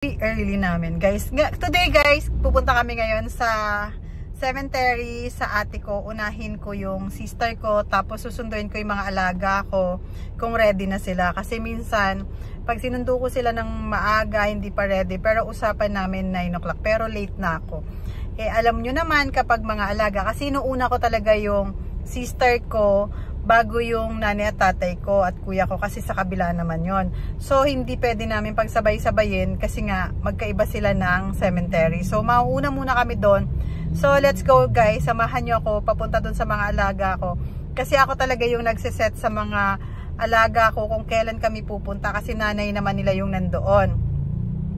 Early namin guys. Today guys, pupunta kami ngayon sa cemetery sa ate ko. Unahin ko yung sister ko, tapos susunduin ko yung mga alaga ko kung ready na sila. Kasi minsan, pag sinundo ko sila ng maaga, hindi pa ready. Pero usapan namin 9 o'clock. Pero late na ako. Eh alam nyo naman kapag mga alaga, kasi inuuna ko talaga yung sister ko bago yung nanay at tatay ko at kuya ko, kasi sa kabila naman yon. So hindi pwede namin pagsabay-sabayin kasi nga magkaiba sila ng cemetery. So mauuna muna kami doon. So let's go guys, samahan nyo ako papunta doon sa mga alaga ko. Kasi ako talaga yung nagsiset sa mga alaga ko kung kailan kami pupunta, kasi nanay naman nila yung nandoon.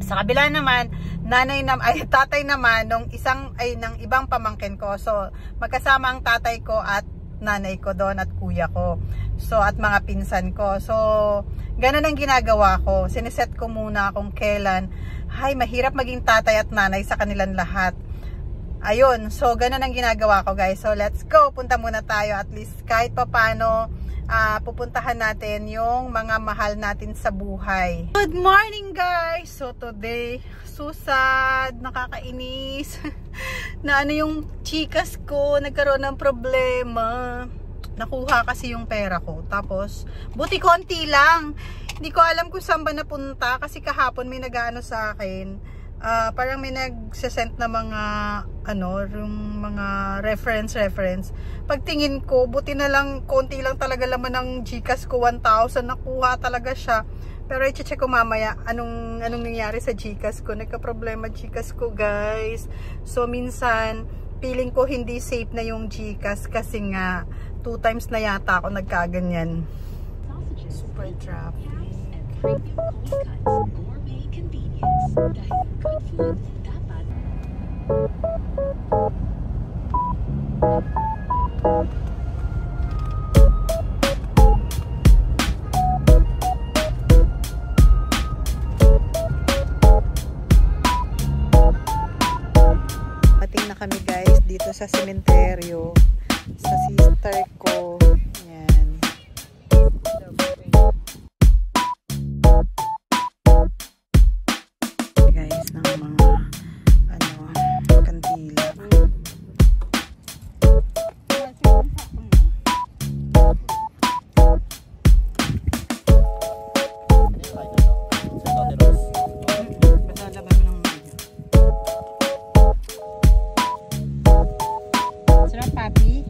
Sa kabila naman, tatay naman nung ng ibang pamangkin ko. So magkasama ang tatay ko at nanay ko doon at kuya ko. So at mga pinsan ko. So ganun ang ginagawa ko. Siniset ko muna kung kailan. Hay, mahirap maging tatay at nanay sa kanilang lahat. Ayun, so ganun ang ginagawa ko guys. So let's go, punta muna tayo, at least kahit papano pupuntahan natin yung mga mahal natin sa buhay. Good morning guys! So today, susad, nakakainis na yung chikas ko nagkaroon ng problema. Nakuha kasi yung pera ko, tapos buti konti lang. Hindi ko alam kung saan ba napunta, kasi kahapon may nag-ano sa akin, parang may nagsesend na mga yung mga reference. Pagtingin ko, buti na lang, konti lang talaga laman ng Gcash ko, 1,000 nakuha talaga siya. Pero i-check ko mamaya anong nangyari sa Gcash ko. Nagka-problema Gcash ko guys. So minsan feeling ko hindi safe na yung Gcash, kasi nga 2 times na yata ako nagkaganyan. Super traffic. Pating na kami guys dito sa sementeryo sa sister ko. Yan. Guys, ng mga kandila. Sarap papi.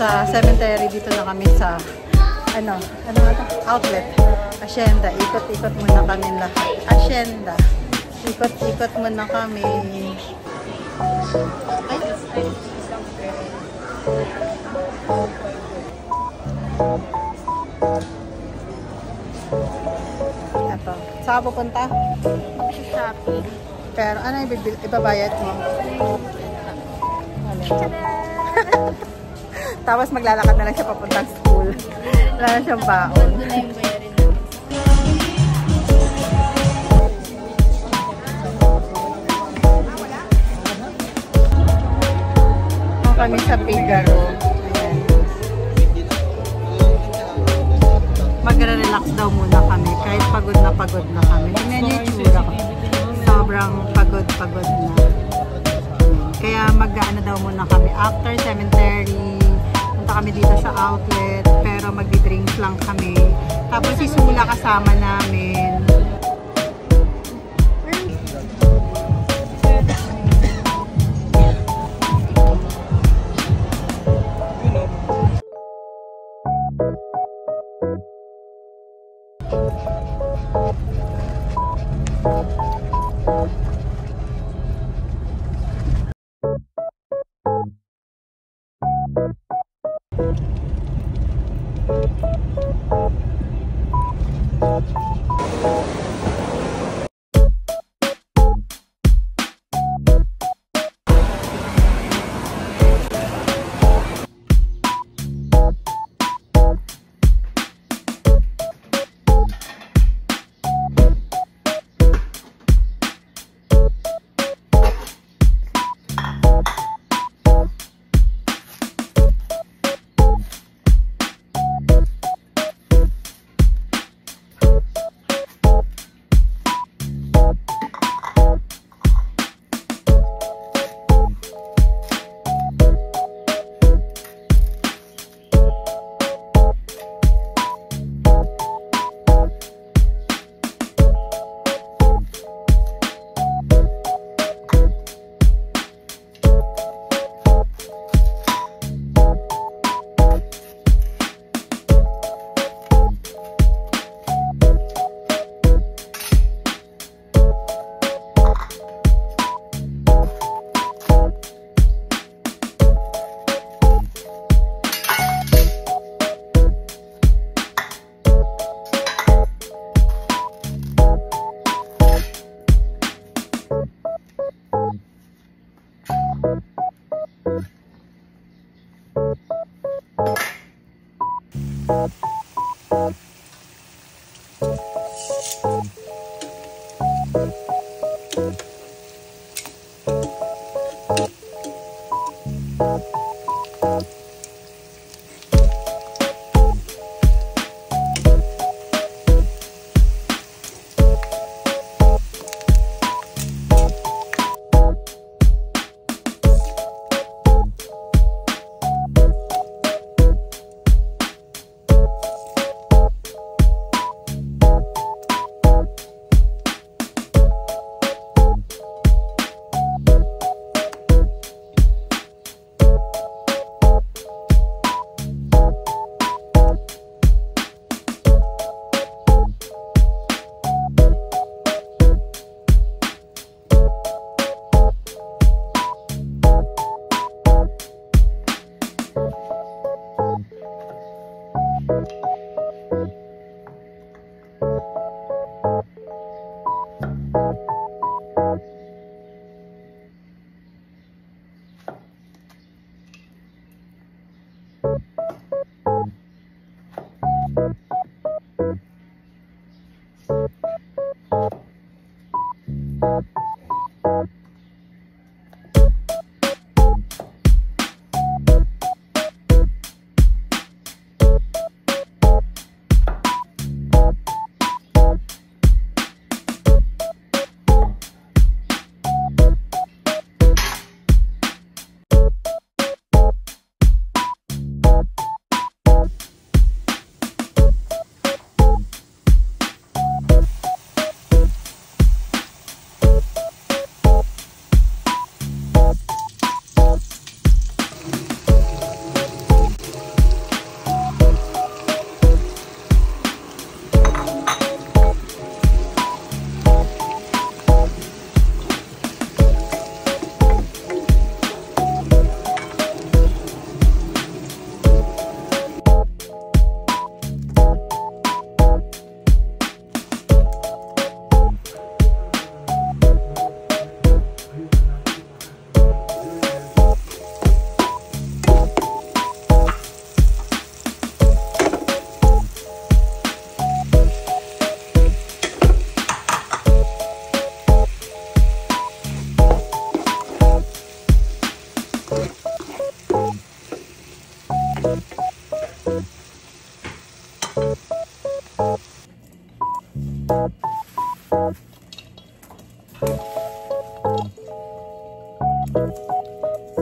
Sa cemetery, dito na kami sa outlet, Hacienda. Ikot-ikot muna kami lahat. Hacienda. Ikot-ikot muna kami. Ito. Saan ka pupunta? Shopping. Pero ano ibabayad mo? Tapos maglalakad na lang siya papuntang school. Wala na siyang baon. Doon na yung bayarin na. Kami sa Figaro. Ayan. Magre-relax daw muna kami. Kahit pagod na kami. Tingnan niyo yung tsura ko. Sobrang pagod na. Kaya mag-ano daw muna kami. After cemetery, punta kami dito sa outlet, pero magdi-drinks lang kami. Tapos si Sula kasama namin.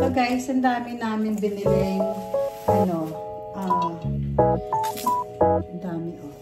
So guys, ang dami namin biniling ang dami oh.